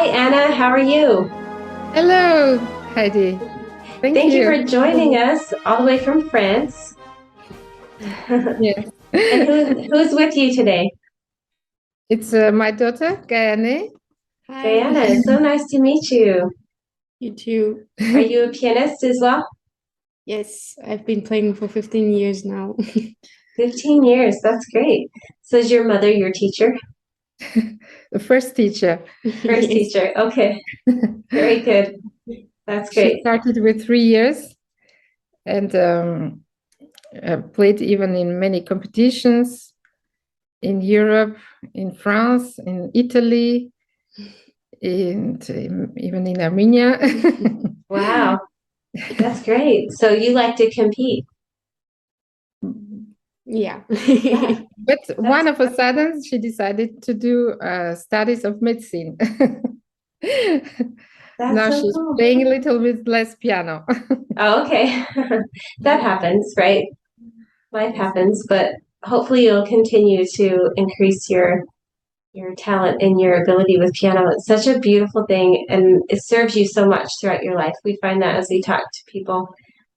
Hi, Anna. How are you? Hello, Heidi. Thank Thank you you. for joining us all the way from France. Yes. And who's with you today? It's my daughter, Gayaneh. Guyana. Hi, It's so nice to meet you. you too. Are you a pianist as well? Yes, I've been playing for 15 years now. 15 years. That's great. So is your mother your teacher? The first teacher. First Yes. teacher. Okay. Very good. That's She great. started with 3 years and played even in many competitions in Europe, in France, in Italy, and even in Armenia. Wow. That's great. So you like to compete? Yeah. Yeah. But one of a sudden, she decided to do studies of medicine. That's Now so she's cool. playing a little bit less piano. Oh, okay. That happens, right? Life happens, but hopefully you'll continue to increase your talent and your ability with piano. It's such a beautiful thing, and it serves you so much throughout your life. We find that as we talk to people,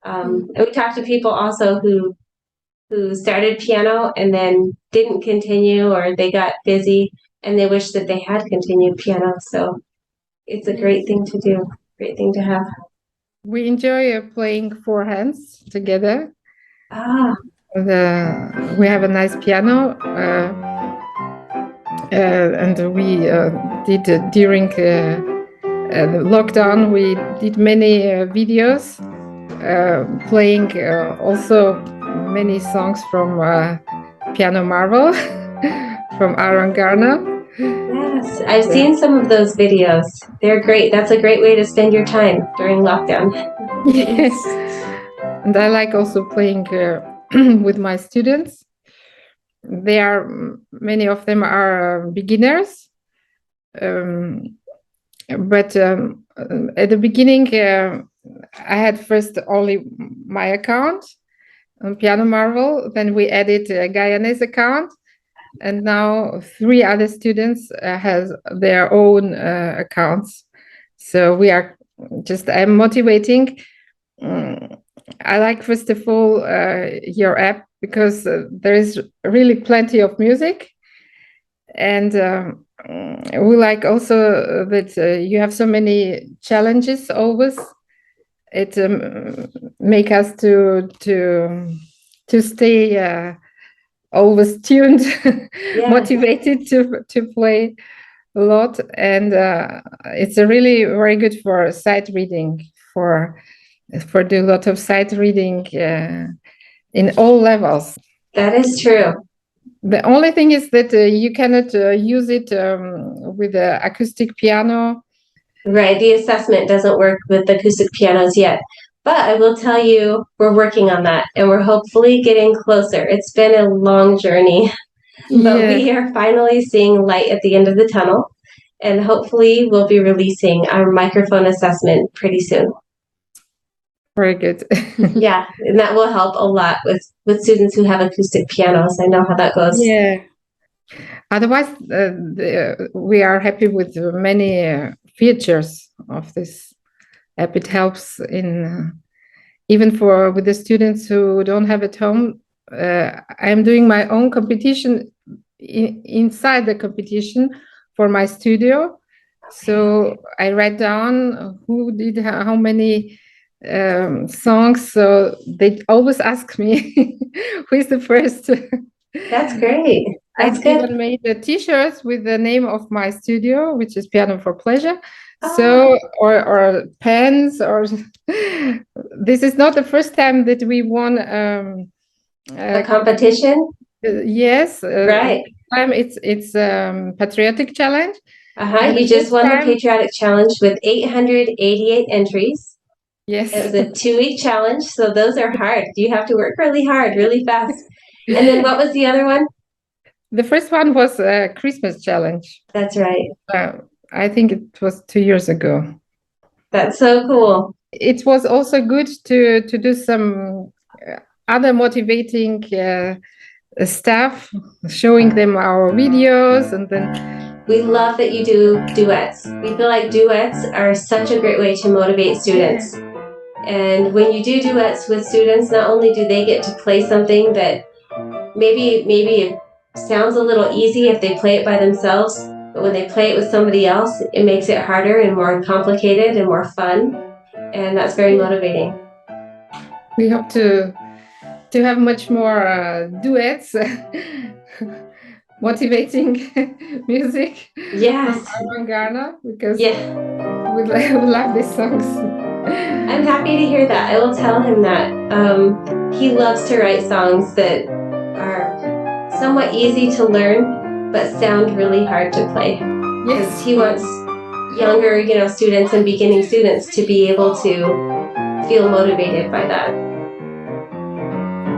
and we talk to people also who started piano and then didn't continue, or they got busy and they wish that they had continued piano. So it's a great thing to do, great thing to have. We enjoy playing four hands together. Ah, We have a nice piano, and we did during the lockdown. We did many videos, playing also many songs from Piano Marvel from Aaron Garner. yes, I've seen some of those videos. They're great. That's a great way to spend your time during lockdown. Yes, and I like also playing with my students. They are many of them are beginners, but at the beginning I had first only my account on Piano Marvel. Then we added Gayaneh's account, and now three other students has their own accounts. So we are I'm motivating. I like, first of all, your app, because there is really plenty of music, and we like also that you have so many challenges always. It make us to stay always tuned, Yeah. motivated to play a lot, and it's a really very good for sight reading, for do a lot of sight reading in all levels. That is true. The only thing is that you cannot use it with the acoustic piano. Right. The assessment doesn't work with acoustic pianos yet. But I will tell you, we're working on that and we're hopefully getting closer. It's been a long journey, but we are finally seeing light at the end of the tunnel. And hopefully we'll be releasing our microphone assessment pretty soon. Very good. Yeah, and that will help a lot with students who have acoustic pianos. I know how that goes. Yeah. Otherwise, we are happy with many features of this app. It helps in even for with the students who don't have at home. I'm doing my own competition inside the competition for my studio. So I write down who did how many songs. So they always ask me who is the first. That's great. That's I good. even made the T-shirts with the name of my studio, which is Piano for Pleasure. Oh. So, or pens, or this is not the first time that we won The competition? Yes, Right. time it's Patriotic challenge. You just won the Patriotic challenge with 888 entries. Yes. It was a 2-week challenge, so those are hard. You have to work really hard, really fast. And then what was the other one? The first one was a Christmas challenge. That's right. I think it was 2 years ago. That's so cool. It was also good to do some other motivating stuff, showing them our videos, and then we love that you do duets. We feel like duets are such a great way to motivate students. And when you do duets with students, not only do they get to play something that maybe it sounds a little easy if they play it by themselves, but when they play it with somebody else, it makes it harder and more complicated and more fun. And that's very motivating. We hope to have much more duets, motivating music Yes. from Anna and Gayaneh, because Yeah. we love these songs. I'm happy to hear that. I will tell him that. He loves to write songs that are somewhat easy to learn, but sound really hard to play. Because Yes. he wants younger, students and beginning students to be able to feel motivated by that.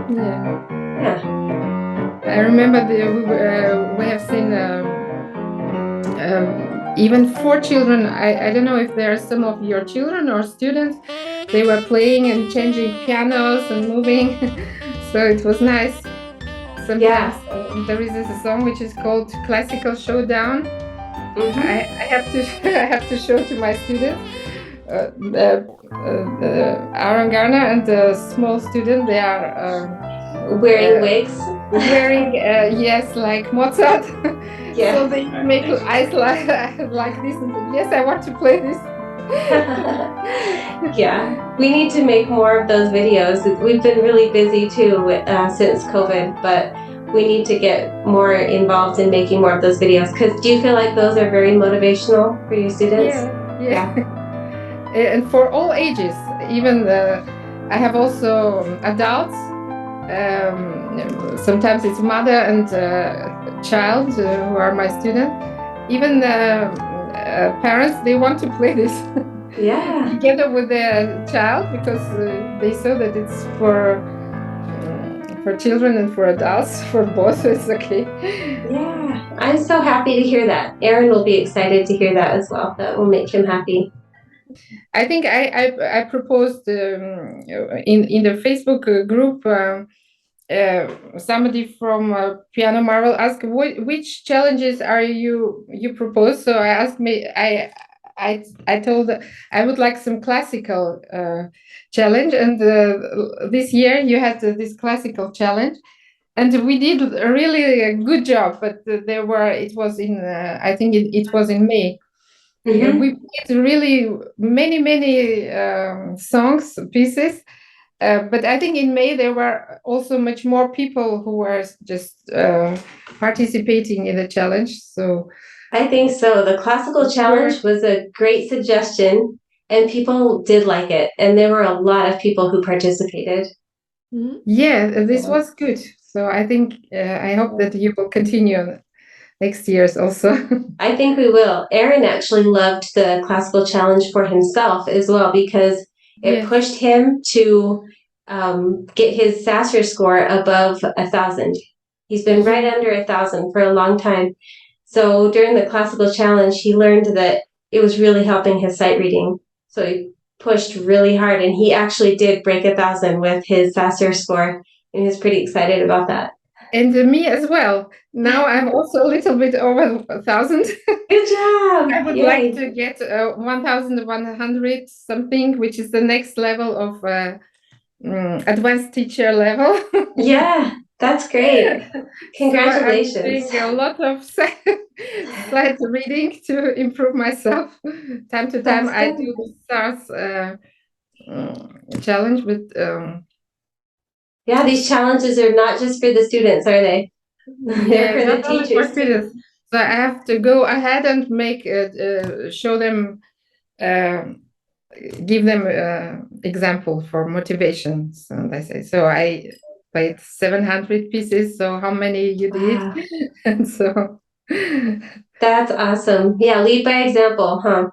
Yeah. I remember we have seen even for children. I don't know if there are some of your children or students. They were playing and changing pianos and moving, so it was nice. Sometimes there is a song which is called Classical Showdown. I have to I have to show to my students. Anna Gayaneh and the small student, they are wearing wigs. Wearing yes, like Mozart. Yeah. So they make eyes like this. Yes, I want to play this. Yeah, we need to make more of those videos. We've been really busy too since COVID, but we need to get more involved in making more of those videos. Because do you feel like those are very motivational for your students? Yeah. And for all ages, even I have also adults. Sometimes it's mother and child who are my students. Even parents, they want to play this together with their child, because they saw that it's for children and for adults, for both. It's okay. Yeah, I'm so happy to hear that. Aaron will be excited to hear that as well. That will make him happy. I think I proposed in the Facebook group. Somebody from Piano Marvel asked which challenges are you propose. So I asked me. I told I would like some classical challenge, and this year you had this classical challenge, and we did a really good job. But it was in I think it was in May. We played really many songs, pieces, but I think in May there were also much more people who were just participating in the challenge. So I think so. The classical challenge was a great suggestion, and people did like it, and there were a lot of people who participated. Yeah, this was good. So I think I hope that you will continue next year's also. I think we will. Aaron actually loved the classical challenge for himself as well, because it pushed him to get his Sasser score above 1,000. He's been right under 1,000 for a long time. So during the classical challenge, he learned that it was really helping his sight reading. So he pushed really hard, and he actually did break 1,000 with his Sasser score, and he was pretty excited about that. And me as well. Now I'm also a little bit over 1,000. Good job! I would like to get 1,100 something, which is the next level of advanced teacher level. Yeah, that's great. Congratulations. So I'm doing a lot of sight reading to improve myself. Time to time, I do the SARS challenge with. Yeah, these challenges are not just for the students, are they? They're for the teachers too. So I have to go ahead and make show them, give them example for motivation. So I say, so I played 700 pieces. So how many you did? And so that's awesome. Yeah, lead by example, huh?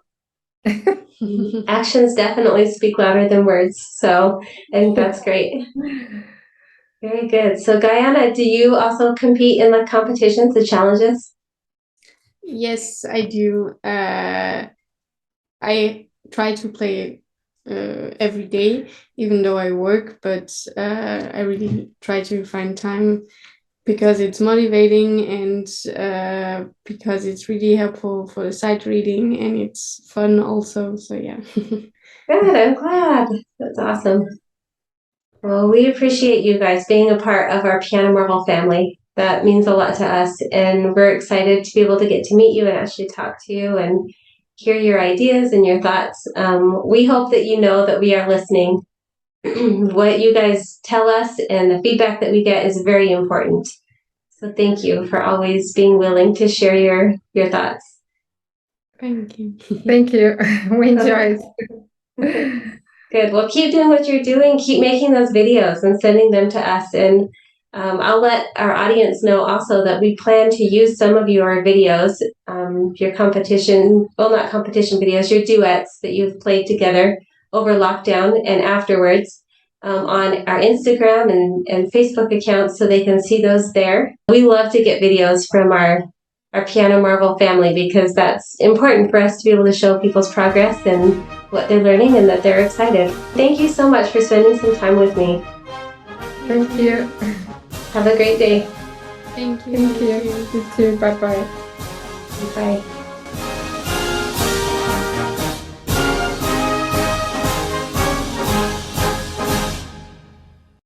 Actions definitely speak louder than words. So I think that's great. Very good. So Gayaneh, do you also compete in the competitions, the challenges? Yes, I do. I try to play every day, even though I work, but I really try to find time because it's motivating and because it's really helpful for the sight reading and it's fun also. So yeah. Good, I'm glad. That's awesome. Well, we appreciate you guys being a part of our Piano Marvel family. That means a lot to us, and we're excited to be able to get to meet you and actually talk to you and hear your ideas and your thoughts. We hope that you know that we are listening. What you guys tell us and the feedback that we get is very important. So thank you for always being willing to share your thoughts. Thank you. Thank you. We enjoy it. Good. Well, keep doing what you're doing. Keep making those videos and sending them to us. And I'll let our audience know also that we plan to use some of your videos, your competition, well, not competition videos, your duets that you've played together over lockdown and afterwards on our Instagram and Facebook accounts so they can see those there. We love to get videos from our Piano Marvel family because that's important for us to be able to show people's progress and what they're learning and that they're excited. Thank you so much for spending some time with me. Thank you. Have a great day. Thank you. Thank you. You too. Bye-bye. Bye.